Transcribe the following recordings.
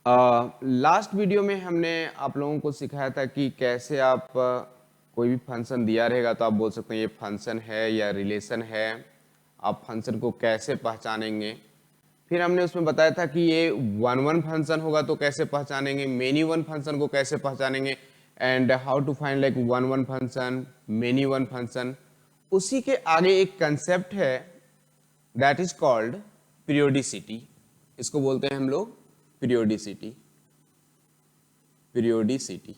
Last video में हमने आप लोगों को सिखाया था कि कैसे आप कोई भी फंक्शन दिया रहेगा तो आप बोल सकते हैं ये फंक्शन है या रिलेशन है। आप फंक्शन को कैसे पहचानेंगे। फिर हमने उसमें बताया था कि ये वन फंक्शन होगा तो कैसे पहचानेंगे, मेनी वन फंक्शन को कैसे पहचानेंगे, and how to find like one function, many one function. उसी के आगे एक कंसेप्ट है दैट इज कॉल्ड पीरियोडिसिटी। इसको बोलते हैं हम लोग पीरियोडिसिटी। पीरियोडिसिटी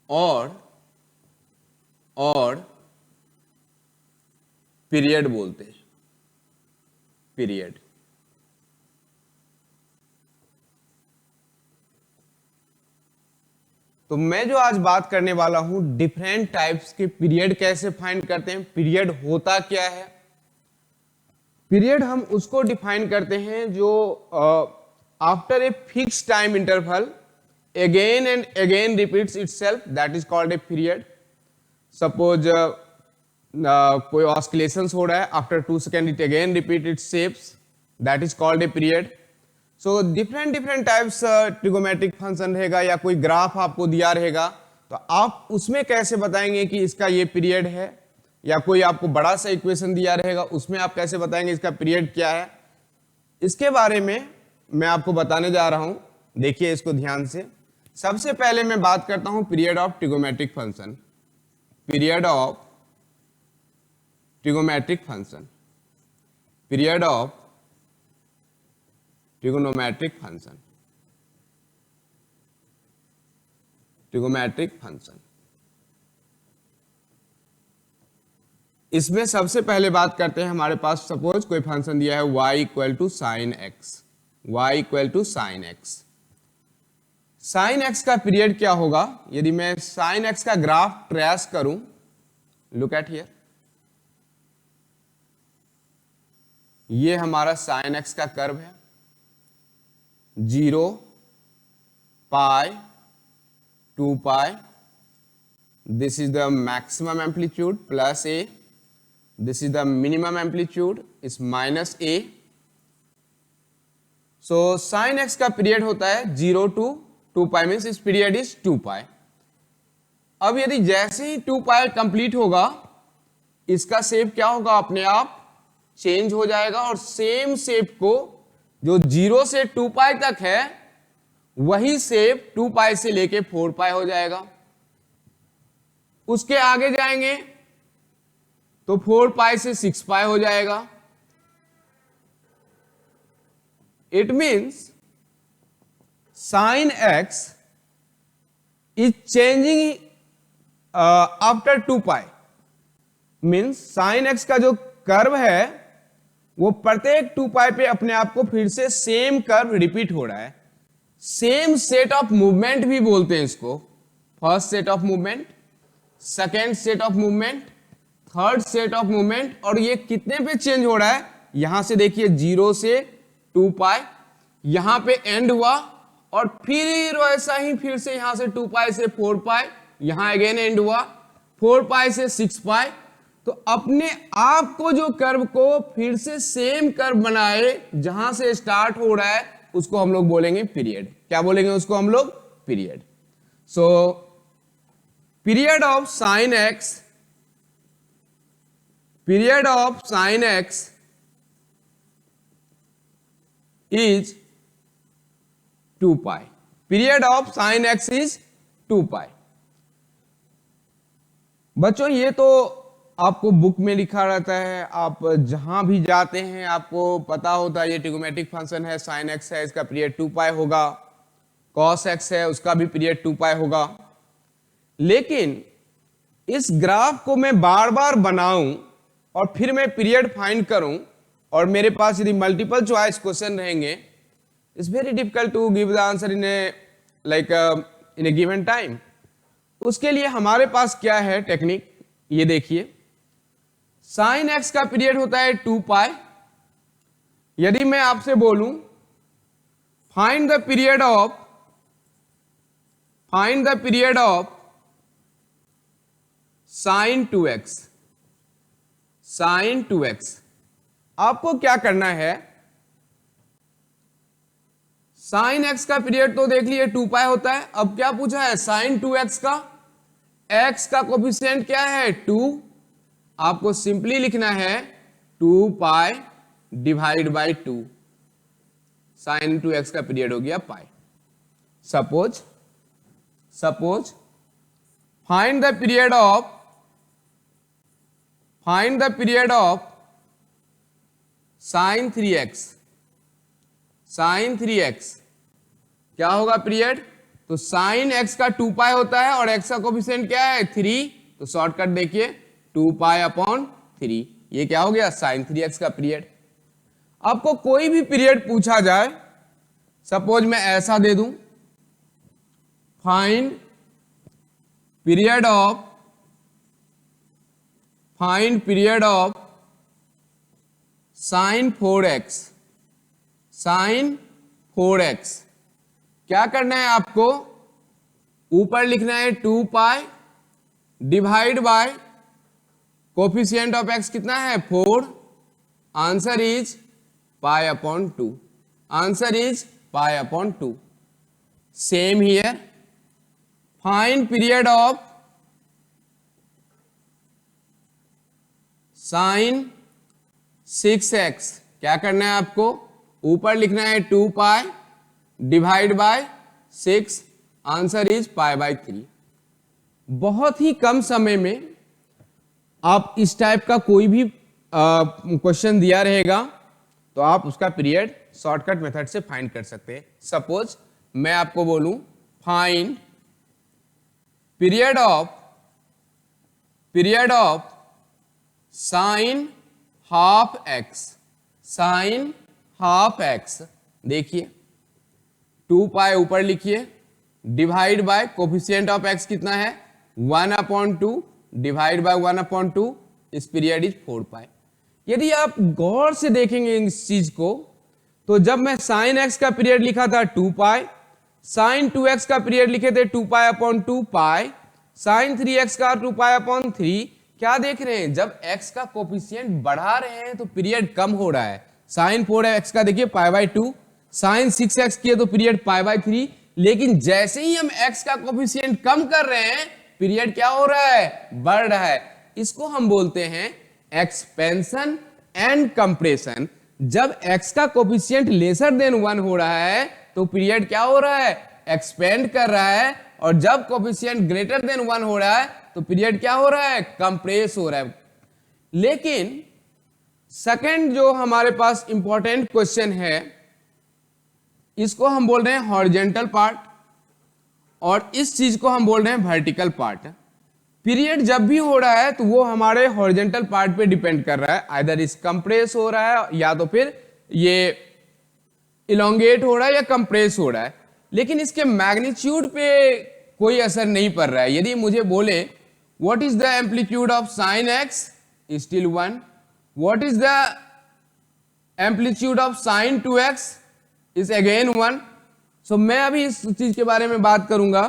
और पीरियड बोलते हैं, पीरियड। तो मैं जो आज बात करने वाला हूं डिफरेंट टाइप्स के पीरियड कैसे फाइंड करते हैं, पीरियड होता क्या है। पीरियड हम उसको डिफाइन करते हैं जो after a fix time interval again and again repeats itself, that is called a period. Suppose कोई ऑस्किलेशंस हो रहा है, after 2 second it again repeat it's shapes, that is called a period. So different types trigonometric function रहेगा या कोई graph आपको दिया रहेगा तो आप उसमें कैसे बताएंगे कि इसका ये पीरियड है, या कोई आपको बड़ा सा इक्वेशन दिया रहेगा उसमें आप कैसे बताएंगे इसका पीरियड क्या है। इसके बारे में मैं आपको बताने जा रहा हूं, देखिए इसको ध्यान से। सबसे पहले मैं बात करता हूं period of trigonometric function. Period of trigonometric function, period of trigonometric function, trigonometric function. इसमें सबसे पहले बात करते हैं, हमारे पास सपोज कोई फंक्शन दिया है y equal to sine x, y equal to sine x. Sine x का पीरियड क्या होगा यदि मैं साइन एक्स का ग्राफ ट्रेस करूं। लुक एट हियर, ये हमारा साइन एक्स का कर्व है, 0 pi 2 pi, this is the maximum amplitude plus a, this is the minimum amplitude is minus a. so sin x का पीरियड होता है 0 to 2 pi, means इस period is 2 पाई। अब यदि जैसे ही 2 पाई कंप्लीट होगा इसका शेप क्या होगा, अपने आप चेंज हो जाएगा और सेम शेप को जो 0 से 2 पाई तक है वही शेप 2 पाई से लेके 4 पाई हो जाएगा। उसके आगे जाएंगे तो 4 पाई से 6 पाई हो जाएगा। It means sine x is changing after 2 pi, means sign x का जो कर्व है वो प्रत्येक 2 पाई पे अपने आप को फिर से सेम कर्व रिपीट हो रहा है। सेम सेट ऑफ मूवमेंट भी बोलते हैं इसको, first set of movement, second set of movement, third set of movement. और ये कितने पे चेंज हो रहा है, यहां से देखिए 0 से 2 पाई, यहां पे एंड हुआ और फिर वैसा ही फिर से यहां से 2 पाई से 4 पाई, यहां अगेन एंड हुआ 4 पाई से 6 पाई। तो अपने आप को जो कर्व को फिर से सेम कर्व बनाए जहां से स्टार्ट हो रहा है उसको हम लोग बोलेंगे पीरियड। क्या बोलेंगे उसको हम लोग, period. So period of sine x, period of sin x is 2 pi, period of sin x is 2 pi। बच्चों ये तो आपको बुक में लिखा रहता है, आप जहां भी जाते हैं आपको पता होता है ये ट्रिगोमेट्रिक फंक्शन है, sin x है, इसका पीरियड 2 पाई होगा, cos x है उसका भी पीरियड 2 पाई होगा। लेकिन इस ग्राफ को मैं बार बार बनाऊं और फिर मैं पीरियड फाइंड करूं और मेरे पास यदि मल्टीपल चॉइस क्वेश्चन रहेंगे, it's very difficult to give the answer in a like in a given time. उसके लिए हमारे पास क्या है टेक्निक, ये देखिए। साइन एक्स का पीरियड होता है 2 पाई। यदि मैं आपसे बोलूं find the period of sine 2x, sine 2x, आपको क्या करना है, साइन एक्स का पीरियड तो देख लिए 2 पाई होता है। अब क्या पूछा है, साइन 2x का, x का कोफिशिएंट क्या है 2, आपको सिंपली लिखना है 2 pi divide by 2, sign 2x का पीरियड हो गया pi. Suppose find the period of sine 3x, sine 3x क्या होगा पीरियड, तो साइन x का 2 पाई होता है और x का कोफिशिएंट क्या है 3, तो शॉर्टकट देखिए 2 पाई अपॉन 3, ये क्या हो गया साइन 3x का पीरियड। आपको कोई भी पीरियड पूछा जाए, सपोज मैं ऐसा दे दूं, find period of sine 4x, sine 4x, क्या करना है आपको, ऊपर लिखना है 2 pi divide by coefficient of x कितना है 4, answer is pi upon 2, answer is pi upon 2। Same here, find period of sine 6x, क्या करना है आपको, ऊपर लिखना है 2 pi divide by 6, answer is pi by 3। बहुत ही कम समय में आप इस टाइप का कोई भी क्वेश्चन दिया रहेगा तो आप उसका पीरियड शॉर्टकट मेथड से फाइंड कर सकते हैं। सपोज मैं आपको बोलूं find period of sine half x, sine half x, देखिए 2 पाई ऊपर लिखिए divide by coefficient of x कितना है 1/2 डिवाइड बाय 1/2, इस पीरियड इज 4 पाई। यदि आप गौर से देखेंगे इस चीज को, तो जब मैं साइन एक्स का पीरियड लिखा था 2 पाई, साइन 2x का पीरियड लिखे थे 2 पाई अपॉन 2 पाई, साइन 3x का 2 पाई अपॉन 3, क्या देख रहे हैं, जब x का कोफिशिएंट बढ़ा रहे हैं तो पीरियड कम हो रहा है। साइन 4x का देखिए पाई बाय 2, साइन 6x किए तो पीरियड पाई बाय 3, लेकिन जैसे ही हम x का कोफिशिएंट कम कर रहे हैं पीरियड क्या हो रहा है, बढ़ रहा है। इसको हम बोलते हैं एक्सपेंशन एंड कंप्रेशन। जब x का कोफिशिएंट लेसर देन 1 हो रहा है तो पीरियड क्या हो रहा है, एक्सपेंड कर रहा है, और जब कोफिशिएंट ग्रेटर देन 1 हो रहा है तो पीरियड क्या हो रहा है, कंप्रेस हो रहा है। लेकिन सेकंड जो हमारे पास इंपॉर्टेंट क्वेश्चन है, इसको हम बोल रहे हैं हॉरिजॉन्टल पार्ट और इस चीज को हम बोल रहे हैं वर्टिकल पार्ट। पीरियड जब भी हो रहा है तो वो हमारे हॉरिजॉन्टल पार्ट पे डिपेंड कर रहा है, आइदर इस कंप्रेस हो रहा है या तो फिर ये इलोंगेट हो रहा है या कंप्रेस हो रहा है, लेकिन इसके मैग्नीट्यूड पे कोई असर नहीं पड़ रहा है। यदि मुझे बोले what is the amplitude of sine x, still 1, what is the amplitude of sine 2x, is again 1। सो मैं अभी इस चीज के बारे में बात करूंगा,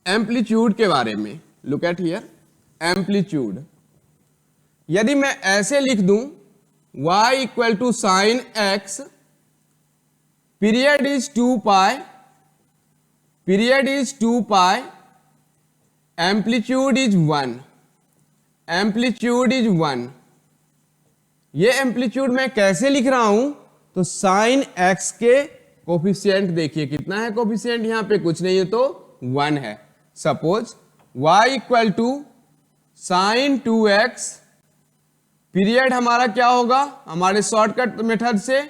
एम्पलीट्यूड के बारे में। लुक एट हियर, एम्पलीट्यूड यदि मैं ऐसे लिख दूं y equal to sine x, period is 2 pi, period is 2 pi, amplitude is 1, amplitude is 1। ये एम्पलीट्यूड मैं कैसे लिख रहा हूं, तो साइन x के कोफिशिएंट देखिए कितना है, कोफिशिएंट यहां पे कुछ नहीं है तो 1 है। Suppose y equal to sine 2x, period हमारा क्या होगा, हमारे शॉर्टकट मेथड से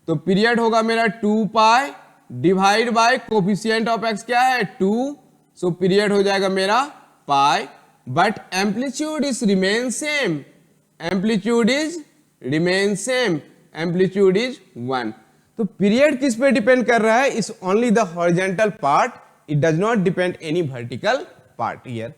तो पीरियड होगा मेरा 2 pi divide by coefficient of x क्या है 2, सो पीरियड हो जाएगा मेरा pi, but amplitude is remain same, amplitude is remain same, amplitude is 1। तो पीरियड किस पे डिपेंड कर रहा है, is only the horizontal part, it does not depend any vertical part here.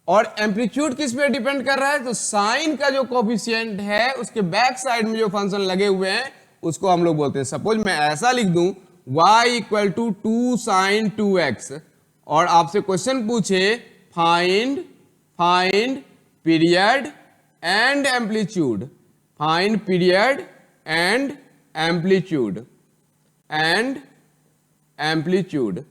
और एम्पलीट्यूड किस पे डिपेंड कर रहा है, तो साइन का जो कोफिशिएंट है उसके बैक साइड में जो फंक्शन लगे हुए हैं उसको हम लोग बोलते हैं। सपोज मैं ऐसा लिख दूं y equal to 2 sign 2x और आपसे क्वेश्चन पूछे find period and amplitude, find period and amplitude, and amplitude.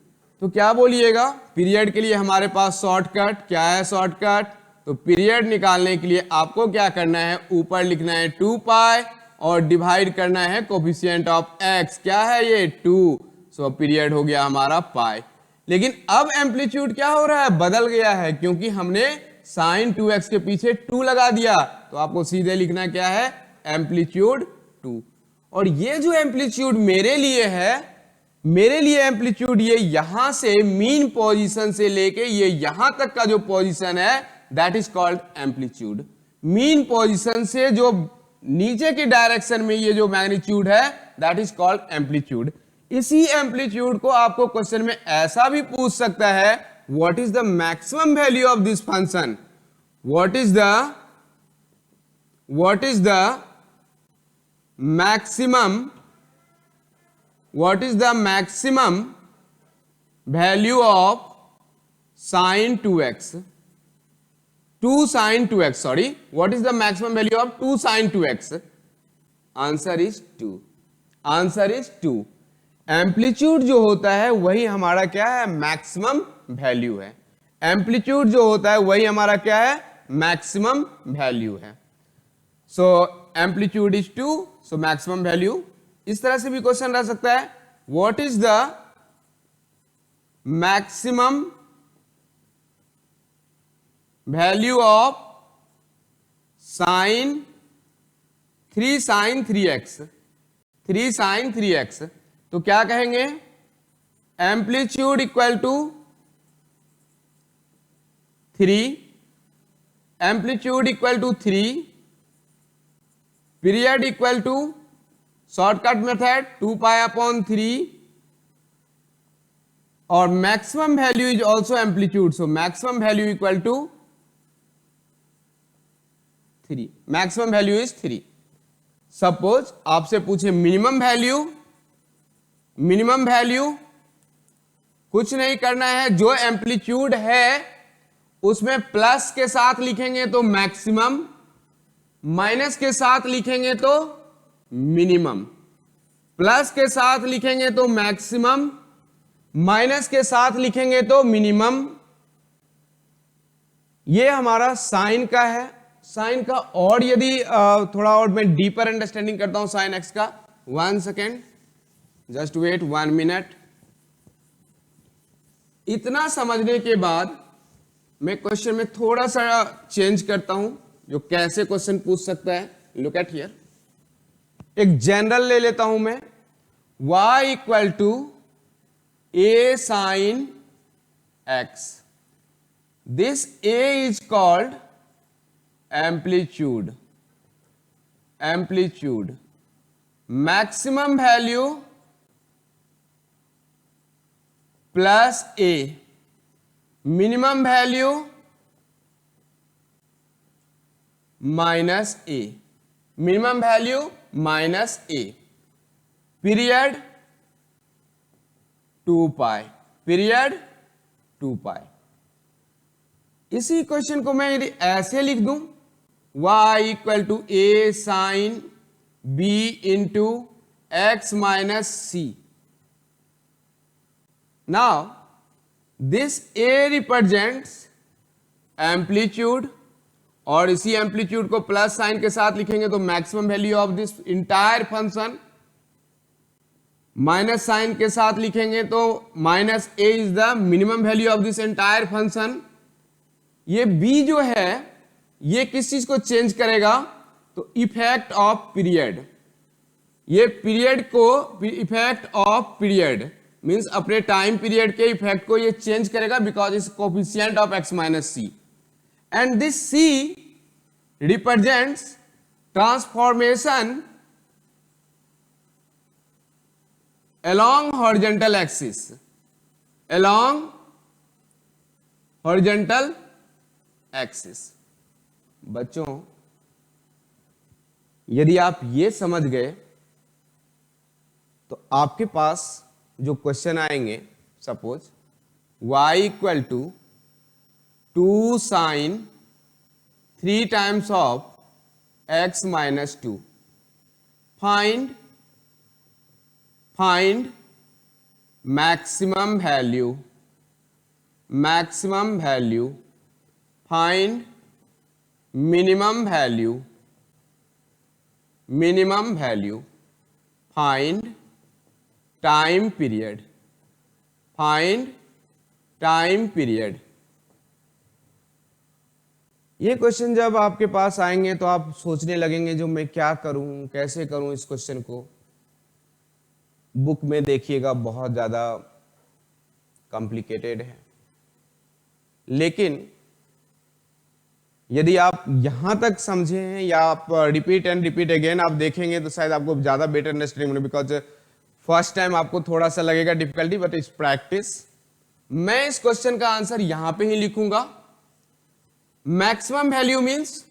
तो क्या बोलिएगा, पीरियड के लिए हमारे पास शॉर्टकट क्या है, शॉर्टकट तो पीरियड निकालने के लिए आपको क्या करना है, ऊपर लिखना है 2 पाई और डिवाइड करना है कोफिशिएंट ऑफ x, क्या है ये 2, सो पीरियड हो गया हमारा पाई। लेकिन अब एम्पलीट्यूड क्या हो रहा है, बदल गया है, क्योंकि हमने साइन 2x के पीछे 2 लगा दिया, तो आपको सीधे लिखना क्या है, एम्पलीट्यूड 2। और ये जो एम्पलीट्यूड मेरे लिए है, मेरे लिए एम्पलीट्यूड ये यहां से मीन पोजीशन से लेके ये यहां तक का जो पोजीशन है that is called amplitude. Mean position से जो नीचे की डायरेक्शन में ये जो मैग्नीट्यूड है दैट इज कॉल्ड एम्पलीट्यूड। इसी एम्पलीट्यूड को आपको क्वेश्चन में ऐसा भी पूछ सकता है, what is the maximum value of this function, what is the maximum value of sin 2x, 2 sin 2x, sorry, what is the maximum value of 2 sin 2x? Answer is 2, answer is 2। Amplitude जो होता है वही हमारा क्या है, maximum value है। Amplitude जो होता है वही हमारा क्या है, मैक्सिमम वैल्यू है। So amplitude is 2, so maximum value. इस तरह से भी क्वेश्चन रह सकता है, what is the maximum value of sine 3 sin 3x, 3 sin 3x, तो क्या कहेंगे, amplitude equal to 3, amplitude equal to 3, period equal to shortcut method 2 pi upon 3, और maximum value is also amplitude, so maximum value equal to 3, maximum value is 3। Suppose आपसे पूछे minimum value, minimum value कुछ नहीं करना है, जो amplitude है उसमें प्लस के साथ लिखेंगे तो मैक्सिमम, माइनस के साथ लिखेंगे तो मिनिमम, प्लस के साथ लिखेंगे तो मैक्सिमम, माइनस के साथ लिखेंगे तो मिनिमम। ये हमारा साइन का है, साइन का। और यदि थोड़ा और मैं डीपर अंडरस्टैंडिंग करता हूं साइन एक्स का, 1 सेकेंड, जस्ट वेट 1 मिनट। इतना समझने के बाद मैं क्वेश्चन में थोड़ा सा चेंज करता हूं, जो कैसे क्वेश्चन पूछ सकता है। लुक एट हियर, एक जनरल ले लेता हूं मैं, y equal to a sine x, this a is called amplitude, amplitude, maximum value plus a, minimum value minus a, minimum value minus a, period 2 pi, period 2 pi. इसी question को मैं यदि ऐसे लिख दूं, y equal to a sine b into x minus C. Now this a represents amplitude, और इसी amplitude को प्लस साइन के साथ लिखेंगे तो maximum value of this entire function, minus sine के साथ लिखेंगे तो minus a is the minimum value of this entire function. ये b जो है ये किस चीज को चेंज करेगा, तो इफेक्ट ऑफ पीरियड, ये पीरियड को, इफेक्ट ऑफ पीरियड मींस अपने टाइम पीरियड के इफेक्ट को ये चेंज करेगा, because is coefficient of x minus C, and this c represents transformation along horizontal axis, along horizontal axis। बच्चों यदि आप ये समझ गए तो आपके पास जो क्वेश्चन आएंगे, suppose y equal to 2 sine 3 times of x minus 2, find find maximum value, maximum value, find minimum value, minimum value, find time period, find time period. ये क्वेश्चन जब आपके पास आएंगे तो आप सोचने लगेंगे जो मैं क्या करूं, कैसे करूं इस क्वेश्चन को। बुक में देखिएगा बहुत ज्यादा कॉम्प्लिकेटेड है, लेकिन यदि आप यहां तक समझे हैं या आप रिपीट एंड रिपीट अगेन आप देखेंगे तो शायद आपको ज्यादा बेटर अंडरस्टैंडिंग होगी। बिकॉज फर्स्ट टाइम आपको थोड़ा सा लगेगा डिफिकल्टी, बट इट्स प्रैक्टिस। मैं इस क्वेश्चन का आंसर यहां पे ही लिखूंगा। Maximum value means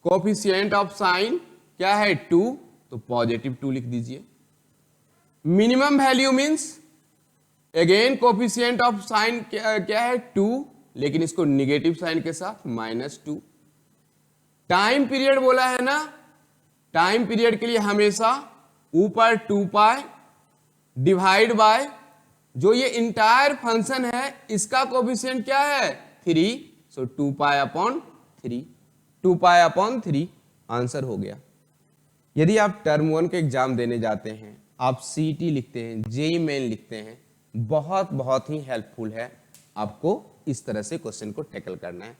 coefficient of sine क्या है 2, तो पॉजिटिव 2 लिख दीजिए। Minimum value means again coefficient of sine क्या है 2, लेकिन इसको निगेटिव साइन के साथ -2। टाइम पीरियड बोला है ना, टाइम पीरियड के लिए हमेशा ऊपर 2 पाई डिवाइड बाय जो ये इंटायर फंक्शन है इसका कोफिशिएंट क्या है 3, सो 2 pi upon 3, 2 pi upon 3 answer हो गया। यदि आप टर्म 1 के एग्जाम देने जाते हैं, आप सीटी लिखते हैं, जेई मेन लिखते हैं, बहुत ही हेल्पफुल है आपको इस तरह से क्वेश्चन को टैकल करना है।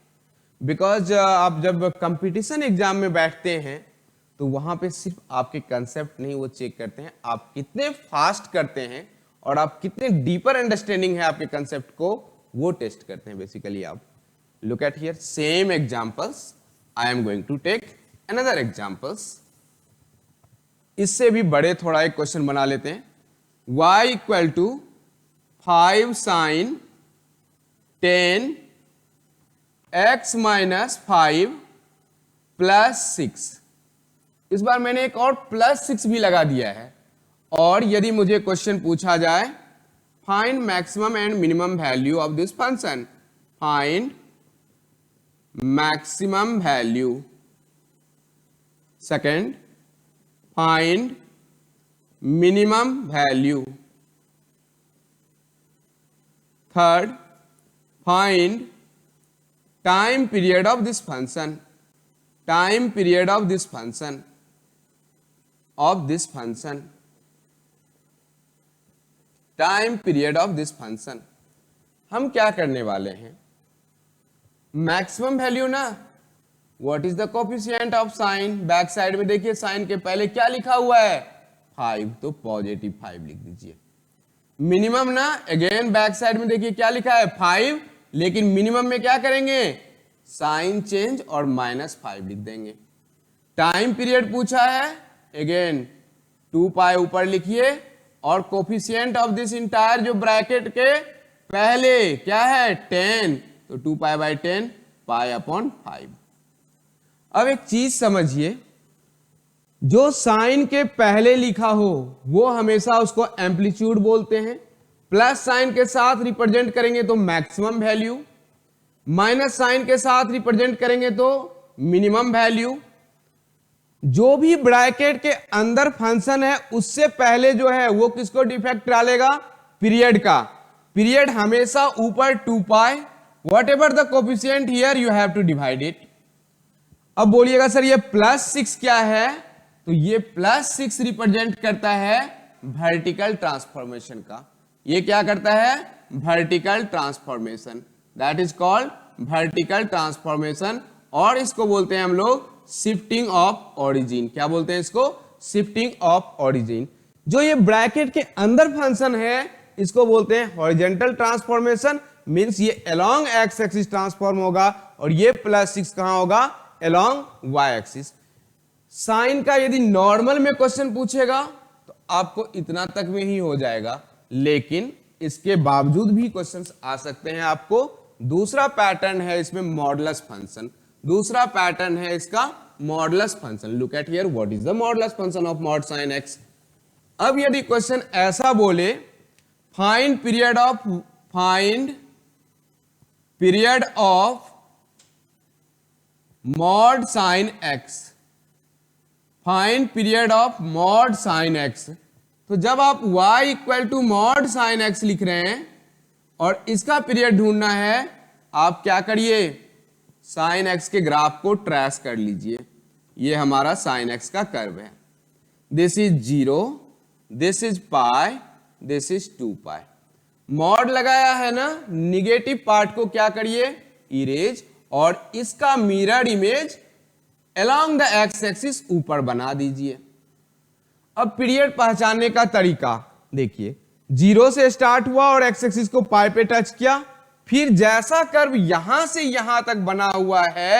बिकॉज आप जब कंपटीशन एग्जाम में बैठते हैं तो वहां पे सिर्फ आपके कंसेप्ट नहीं वो चेक करते हैं, आप कितने फास्ट करते हैं और आप कितने डीपर अंडरस्टैंडिंग है आपके कंसेप्ट को, वो टेस्ट करते हैं बेसिकली। आप look at here same examples, I am going to take another examples. इससे भी बड़े थोड़ा एक क्वेश्चन बना लेते हैं। y equal to 5 sine 10 x minus 5 plus 6। इस बार मैंने एक और +6 भी लगा दिया है। और यदि मुझे क्वेश्चन पूछा जाए find maximum and minimum value of this function, find maximum value, second find minimum value, third find time period of this function, time period of this function, of this function, time period of this function. हम क्या करने वाले हैं, maximum value ना, what is the coefficient of sine, back side में देखिए sign के पहले क्या लिखा हुआ है 5, तो पॉजिटिव 5 लिख दीजिए। मिनिमम ना, अगेन बैक साइड में देखिए क्या लिखा है 5, लेकिन मिनिमम में क्या करेंगे साइन चेंज और -5 लिख देंगे। टाइम पीरियड पूछा है, अगेन 2 पाई ऊपर लिखिए और कोफिशिएंट ऑफ दिस इंटायर जो ब्रैकेट के पहले क्या है 10, तो 2 पाई बाई 10 पाई अपॉन 5। अब एक चीज समझिए, जो साइन के पहले लिखा हो वो हमेशा उसको एम्पलीट्यूड बोलते हैं, प्लस साइन के साथ रिप्रेजेंट करेंगे तो मैक्सिमम वैल्यू, माइनस साइन के साथ रिप्रेजेंट करेंगे तो मिनिमम वैल्यू। जो भी ब्रैकेट के अंदर फंक्शन है उससे पहले जो है वो किसको डिफेक्ट डालेगा, पीरियड का। पीरियड हमेशा ऊपर 2 pi, whatever the coefficient here you have to divide it. अब बोलिएगा सर ये +6 क्या है, तो ये +6 रिप्रेजेंट करता है वर्टिकल ट्रांसफॉर्मेशन का। ये क्या करता है vertical transformation, that is called vertical transformation, और इसको बोलते हैं हम लोग शिफ्टिंग ऑफ ओरिजिन। क्या बोलते हैं इसको, शिफ्टिंग ऑफ ओरिजिन। जो ये ब्रैकेट के अंदर फंक्शन है इसको बोलते हैं हॉरिजॉन्टल ट्रांसफॉर्मेशन, मींस ये अलोंग एक्स एक्सिस ट्रांसफॉर्म होगा, और ये +6 कहां होगा अलोंग वाई एक्सिस। साइन का यदि नॉर्मल में क्वेश्चन पूछेगा तो आपको इतना तक में ही हो जाएगा, लेकिन इसके बावजूद भी क्वेश्चंस आ सकते हैं आपको। दूसरा पैटर्न है इसमें मॉडुलस फंक्शन, दूसरा पैटर्न है इसका modulus function. Look at here what is the modulus function of mod sine x. अब यदि क्वेश्चन ऐसा बोले find period of mod sine x, find period of mod sine x, तो जब आप y equal to mod sine x लिख रहे हैं और इसका पीरियड ढूंढना है, आप क्या करिए, साइन x के ग्राफ को ट्रेस कर लीजिए। ये हमारा साइन x का कर्व है। This is 0, this is pi, this is 2 pi. Mod लगाया है ना, निगेटिव पार्ट को क्या करिए, इरेज, और इसका mirror image along the x axis ऊपर बना दीजिए। अब पीरियड पहचानने का तरीका देखिए, 0 से स्टार्ट हुआ और एक्स एक्सिस को पाई पे टच किया, फिर जैसा कर्व यहां से यहां तक बना हुआ है,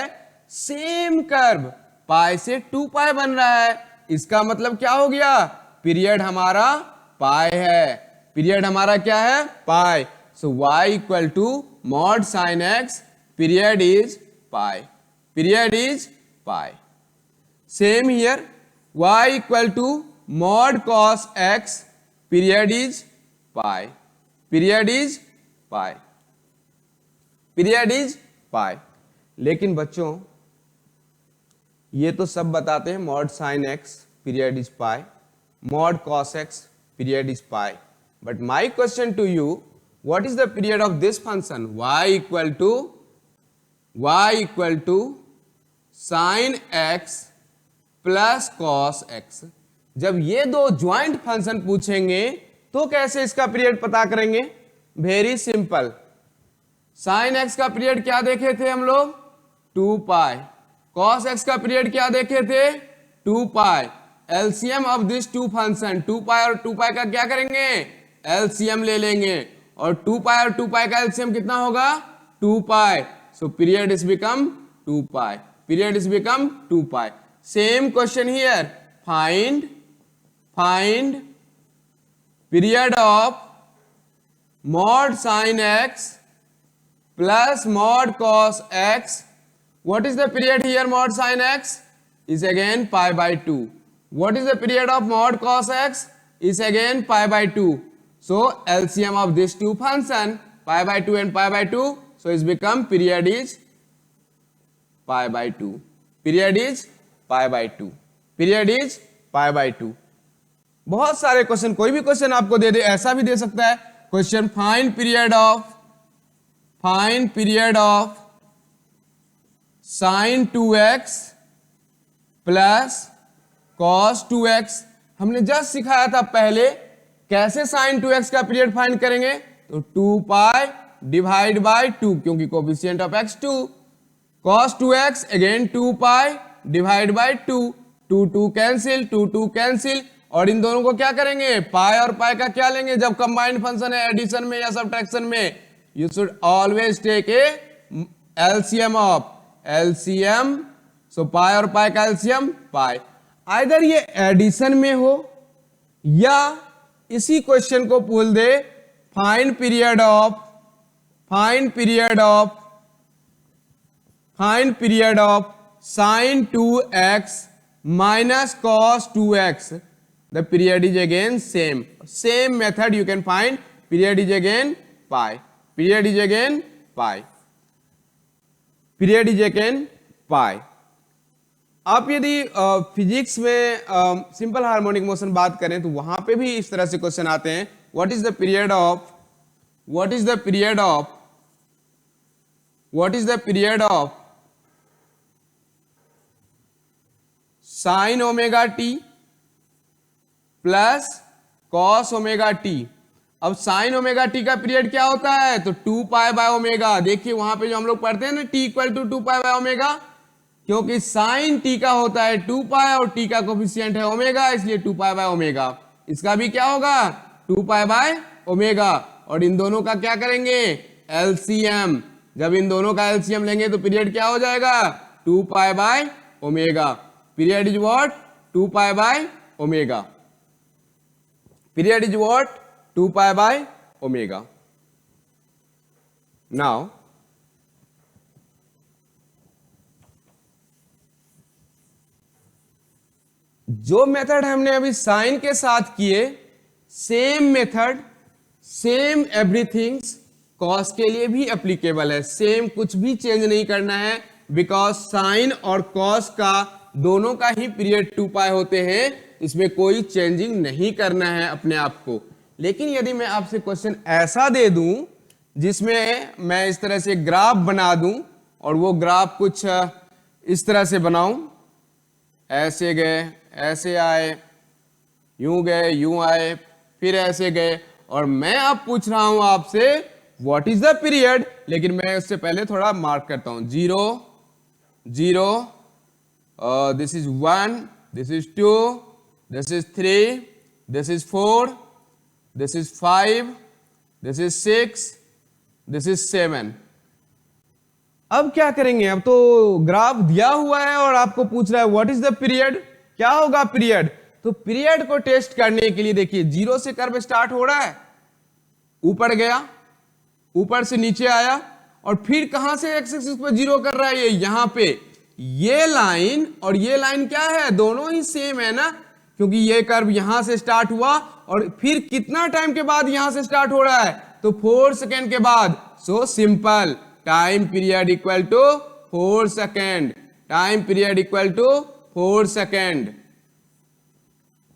सेम कर्व पाई से 2 पाई बन रहा है। इसका मतलब क्या हो गया, पीरियड हमारा पाई है। पीरियड हमारा क्या है, pi. So y equal to mod sine x, period is pi, period is pi. Same here, y equal to mod cos x, period is pi, period is pi, period is pi. लेकिन बच्चों ये तो सब बताते हैं mod sine x, period is pi, mod cos x, period is pi. But my question to you, what is the period of this function? y equal to sin x plus cos x। जब ये दो joint function पूछेंगे तो कैसे इसका period पता करेंगे? Very simple. sin x का पीरियड क्या देखे थे हम लोग, 2 पाई। cos x का पीरियड क्या देखे थे, 2 pi. LCM of this two function, 2 pi और 2 पाई का क्या करेंगे, एलसीएम ले लेंगे, और 2 पाई और 2 पाई का एलसीएम कितना होगा, 2 pi. So period is become 2 pi, period is become 2 pi. Same question here, find period of mod sine x plus mod cos x। What is the period here, mod sine x is again pi by 2. What is the period of mod cos x is again pi by 2. So LCM of these two function, pi by 2 and pi by 2, so it's become period is pi by 2, period is pi by 2, period is pi by 2। बहुत सारे question, कोई भी question आपको दे दे, ऐसा भी दे सकता है question, find period of sin 2x plus cos 2x। हमने जस्ट सिखाया था पहले कैसे sin 2x का पीरियड फाइंड करेंगे, तो 2 पाई डिवाइड बाय 2, क्योंकि coefficient of x 2, cos 2x again 2 pi divide by 2, 2 cancel, 2 cancel, और इन दोनों को क्या करेंगे, पाई और पाई का क्या लेंगे, जब कंबाइंड फंक्शन है एडिशन में या सब्ट्रैक्शन में, you should always take a LCM of LCM. So pi और पाई का एलसीएम पाई। आइदर ये एडिशन में हो या इसी क्वेश्चन को बोल दे find period of sin 2x minus cos 2x। the period is again same method you can find, period is again pi, period is again pi, period is again pi। आप यदि physics में simple harmonic motion बात करें तो वहां पे भी इस तरह से क्वेश्चन आते हैं, what is the period of sine omega T plus cos omega T. अब साइन ओमेगा टी का पीरियड क्या होता है, तो 2 पाई बाय ओमेगा। देखिए वहां पे जो हम लोग पढ़ते हैं ना, T equal to 2 pi by omega, क्योंकि साइन टी का होता है 2 पाई और टी का कोफिशिएंट है ओमेगा, इसलिए 2 पाई बाय ओमेगा। इसका भी क्या होगा, 2 पाई बाय ओमेगा, और इन दोनों का क्या करेंगे, एलसीएम। जब इन दोनों का एलसीएम लेंगे तो पीरियड क्या हो जाएगा, 2 pi by omega. Period is what, 2 pi by omega, period is what, 2 pi by omega. Now जो मेथड हमने अभी साइन के साथ किए, same method, same everything's cos के लिए भी एप्लीकेबल है। सेम, कुछ भी चेंज नहीं करना है, बिकॉज साइन और कॉस का दोनों का ही पीरियड 2 पाई होते हैं, इसमें कोई चेंजिंग नहीं करना है अपने आप को। लेकिन यदि मैं आपसे क्वेश्चन ऐसा दे दूं जिसमें मैं इस तरह से ग्राफ बना दूं और वो ग्राफ कुछ इस तरह से बनाऊं, ऐसे गए, ऐसे आए, यूं गए, यूं आए, फिर ऐसे गए, और मैं अब पूछ रहा हूं आपसे व्हाट इज द पीरियड। लेकिन मैं उससे पहले थोड़ा मार्क करता हूं, 0 0, this is 1, this is 2, this is 3, this is 4, this is 5, this is 6, this is 7। अब क्या करेंगे, अब तो ग्राफ दिया हुआ है और आपको पूछ रहा है व्हाट इज द पीरियड, क्या होगा पीरियड। तो पीरियड को टेस्ट करने के लिए देखिए, 0 से कर्व स्टार्ट हो रहा है, ऊपर गया, ऊपर से नीचे आया, और फिर कहां से एक्स एक्सिस पे 0 कर रहा है, ये यहां पे। ये लाइन और ये लाइन क्या है, दोनों ही सेम है ना, क्योंकि ये कर्व यहां से स्टार्ट हुआ और फिर कितना टाइम के बाद यहां से स्टार्ट हो रहा है, तो 4 सेकेंड के बाद। So simple, time period equal to 4 second, time period equal to 4 second.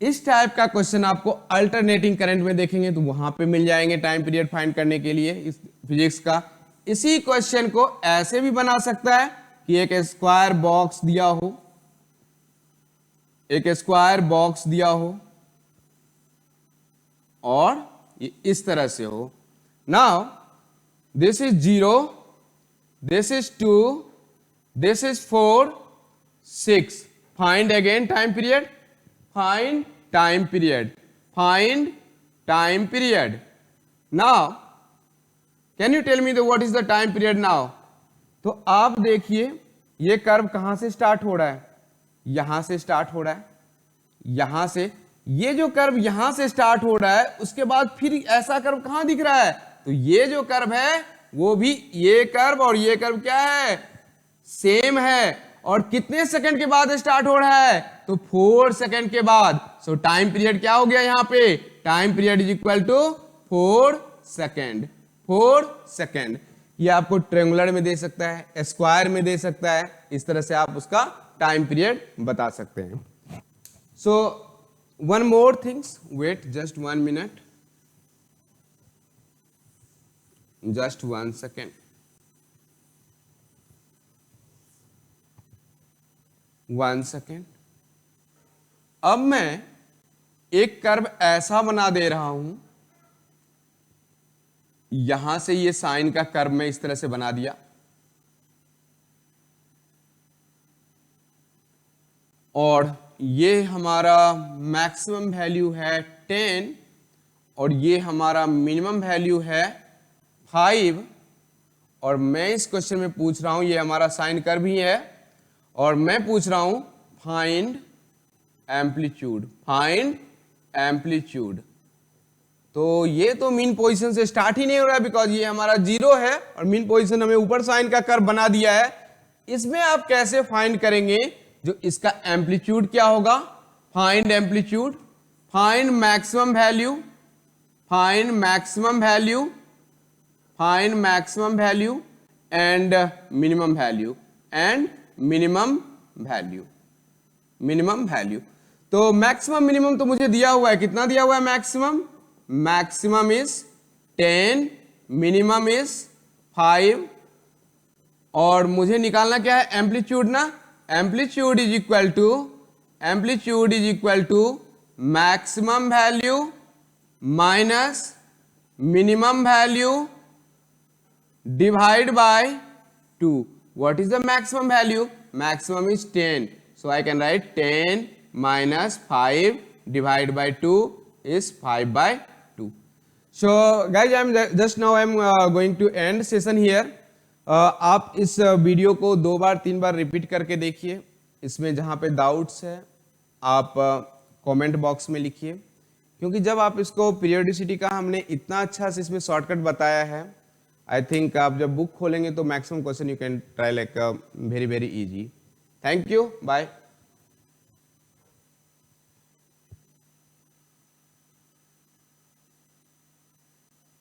इस टाइप का क्वेश्चन आपको अल्टरनेटिंग करंट में देखेंगे तो वहां पे मिल जाएंगे टाइम पीरियड फाइंड करने के लिए इस फिजिक्स का। इसी क्वेश्चन को ऐसे भी बना सकता है कि एक स्क्वायर बॉक्स दिया हो, एक स्क्वायर बॉक्स दिया हो और ये इस तरह से हो। Now this is 0, this is 2, this is 4, 6। Find again time period, find time period, find time period. Now can you tell me what is the time period now? तो आप देखिए ये कर्व कहां से स्टार्ट हो रहा है, यहां से स्टार्ट हो रहा है, यहां से। ये जो कर्व यहां से स्टार्ट हो रहा है उसके बाद फिर ऐसा कर्व कहां दिख रहा है, तो ये जो कर्व है वो भी ये कर्व और ये कर्व क्या है, सेम है। और कितने सेकंड के बाद स्टार्ट हो रहा है, तो 4 सेकंड के बाद। सो टाइम पीरियड क्या हो गया यहां पे, time period is equal to 4 second, 4 second. ये आपको ट्रायंगुलर में दे सकता है, स्क्वायर में दे सकता है, इस तरह से आप उसका टाइम पीरियड बता सकते हैं। So one more things, wait just 1 minute, just 1 second, 1 second. अब मैं एक कर्व ऐसा बना दे रहा हूं, यहां से ये साइन का कर्व मैं इस तरह से बना दिया, और ये हमारा मैक्सिमम वैल्यू है 10 और ये हमारा मिनिमम वैल्यू है 5। और मैं इस क्वेश्चन में पूछ रहा हूं, ये हमारा साइन कर्व ही है, और मैं पूछ रहा हूं फाइंड एम्पलीट्यूड, फाइंड एम्पलीट्यूड। तो ये तो मीन पोजीशन से स्टार्ट ही नहीं हो रहा है, बिकॉज ये हमारा 0 है और मीन पोजीशन हमें ऊपर साइन का कर्व बना दिया है। इसमें आप कैसे फाइंड करेंगे, जो इसका एम्पलीट्यूड क्या होगा, find amplitude, find maximum value, find maximum value, find maximum value and minimum value, and minimum value, minimum value. तो मैक्सिमम मिनिमम तो मुझे दिया हुआ है, कितना दिया हुआ है maximum, maximum is 10, minimum is 5, और मुझे निकालना क्या है, एम्पलीट्यूड ना। Amplitude is equal to, amplitude is equal to maximum value minus minimum value divide by 2। What is the maximum value? Maximum is 10. So I can write 10 minus 5 divided by 2 is 5 by 2. So guys, just now I'm going to end session here. आप इस video को 2 बार 3 बार repeat करके देखिए। इसमें जहाँ पे doubts है आप कमेंट बॉक्स में लिखिए, क्योंकि जब आप इसको पीरियोडिसिटी का हमने इतना अच्छा से इसमें शॉर्टकट बताया है, आई थिंक आप जब बुक खोलेंगे तो maximum question you can try like very very easy. Thank you, bye.